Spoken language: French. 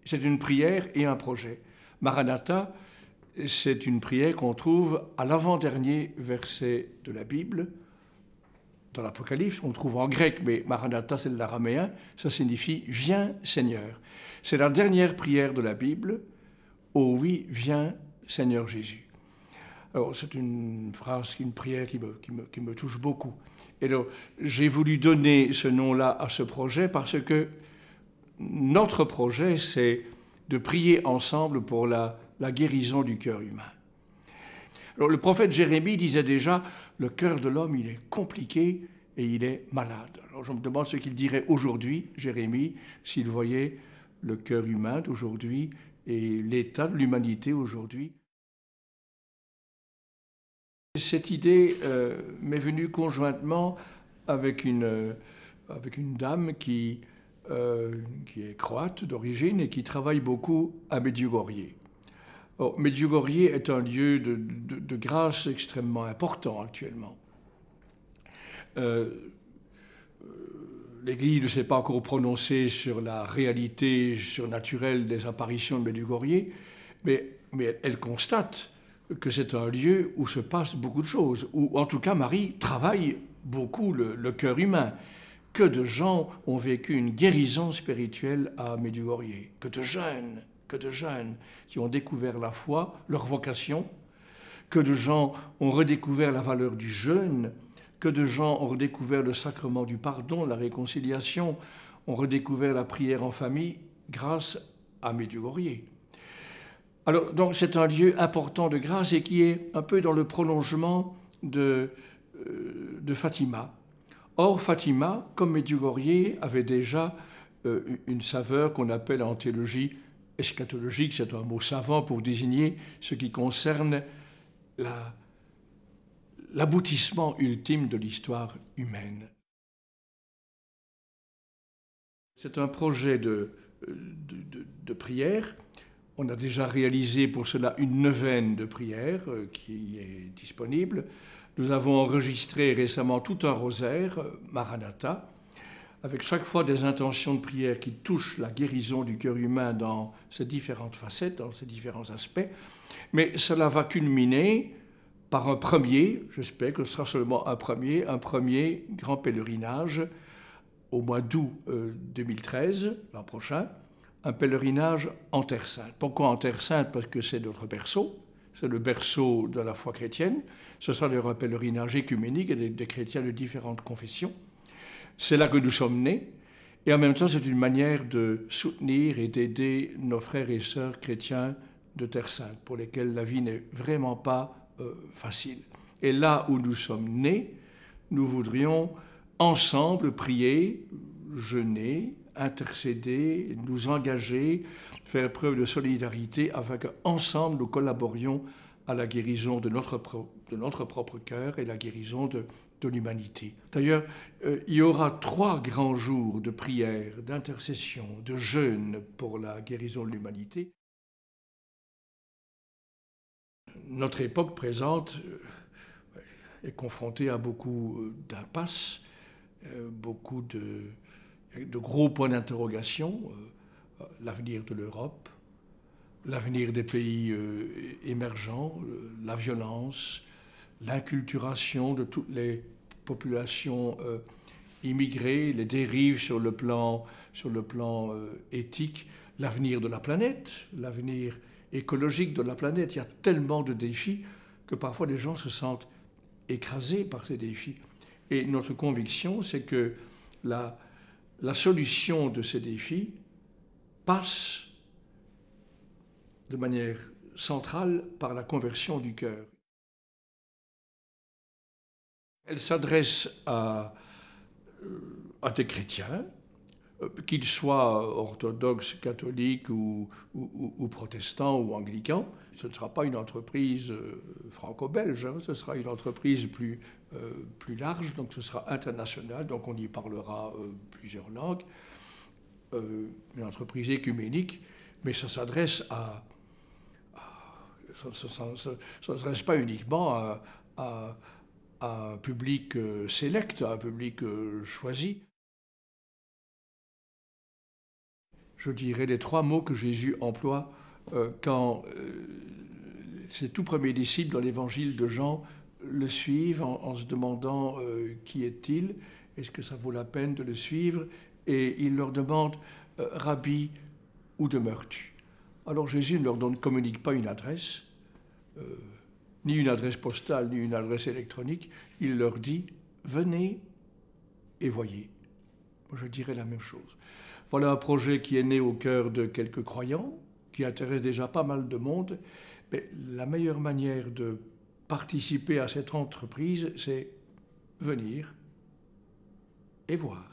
c'est une prière et un projet. Maranatha, c'est une prière qu'on trouve à l'avant-dernier verset de la Bible. Dans l'Apocalypse, on le trouve en grec, mais Maranatha, c'est de l'araméen, ça signifie « Viens Seigneur ». C'est la dernière prière de la Bible. « Oh oui, viens Seigneur Jésus ». Alors, c'est une phrase, une prière qui me touche beaucoup. Et donc, j'ai voulu donner ce nom-là à ce projet parce que notre projet, c'est de prier ensemble pour la guérison du cœur humain. Alors, le prophète Jérémie disait déjà, le cœur de l'homme, il est compliqué et il est malade. Alors, je me demande ce qu'il dirait aujourd'hui, Jérémie, s'il voyait le cœur humain d'aujourd'hui et l'état de l'humanité aujourd'hui. Cette idée m'est venue conjointement avec une dame qui est croate d'origine et qui travaille beaucoup à Medjugorje. Medjugorje est un lieu de grâce extrêmement important actuellement. L'Église ne s'est pas encore prononcée sur la réalité surnaturelle des apparitions de Medjugorje, mais elle constate que c'est un lieu où se passent beaucoup de choses, où en tout cas Marie travaille beaucoup le cœur humain. Que de gens ont vécu une guérison spirituelle à Medjugorje, que de jeunes qui ont découvert la foi, leur vocation, que de gens ont redécouvert la valeur du jeûne, que de gens ont redécouvert le sacrement du pardon, la réconciliation, ont redécouvert la prière en famille grâce à Medjugorje. Alors, donc, c'est un lieu important de grâce et qui est un peu dans le prolongement de Fatima. Or, Fatima, comme Medjugorje, avait déjà une saveur qu'on appelle en théologie eschatologique, c'est un mot savant pour désigner ce qui concerne l'aboutissement ultime de l'histoire humaine. C'est un projet de prière. On a déjà réalisé pour cela une neuvaine de prières qui est disponible. Nous avons enregistré récemment tout un rosaire, Maranatha, avec chaque fois des intentions de prière qui touchent la guérison du cœur humain dans ses différentes facettes, dans ses différents aspects. Mais cela va culminer par un premier, j'espère que ce sera seulement un premier grand pèlerinage au mois d'août 2013, l'an prochain, un pèlerinage en Terre Sainte. Pourquoi en Terre Sainte? Parce que c'est notre berceau, c'est le berceau de la foi chrétienne. Ce sera un pèlerinage écuménique des chrétiens de différentes confessions. C'est là que nous sommes nés. Et en même temps, c'est une manière de soutenir et d'aider nos frères et sœurs chrétiens de Terre Sainte, pour lesquels la vie n'est vraiment pas facile. Et là où nous sommes nés, nous voudrions ensemble prier, jeûner, intercéder, nous engager, faire preuve de solidarité afin qu'ensemble nous collaborions à la guérison de notre propre cœur et la guérison de l'humanité. D'ailleurs, il y aura 3 grands jours de prière, d'intercession, de jeûne pour la guérison de l'humanité. Notre époque présente est confrontée à beaucoup d'impasses, beaucoup de gros points d'interrogation, l'avenir de l'Europe, l'avenir des pays émergents, la violence, l'inculturation de toutes les populations immigrées, les dérives sur le plan éthique, l'avenir de la planète, l'avenir écologique de la planète. Il y a tellement de défis que parfois les gens se sentent écrasés par ces défis. Et notre conviction, c'est que la solution de ces défis passe de manière centrale par la conversion du cœur. Elle s'adresse à des chrétiens, qu'ils soient orthodoxes, catholiques ou protestants ou anglicans. Ce ne sera pas une entreprise franco-belge, hein, ce sera une entreprise plus large, donc ce sera international, donc on y parlera plusieurs langues. Une entreprise écuménique, mais ça s'adresse ça ne s'adresse pas uniquement à un public sélect, à un public choisi. je dirais, les 3 mots que Jésus emploie quand ses tout premiers disciples dans l'évangile de Jean le suivent en se demandant qui est-il, est-ce que ça vaut la peine de le suivre, et il leur demande Rabbi, où demeures-tu? Alors Jésus ne leur communique pas une adresse, ni une adresse postale, ni une adresse électronique. Il leur dit venez et voyez. Moi, je dirais la même chose. Voilà un projet qui est né au cœur de quelques croyants, qui intéresse déjà pas mal de monde. Mais la meilleure manière de participer à cette entreprise, c'est venir et voir.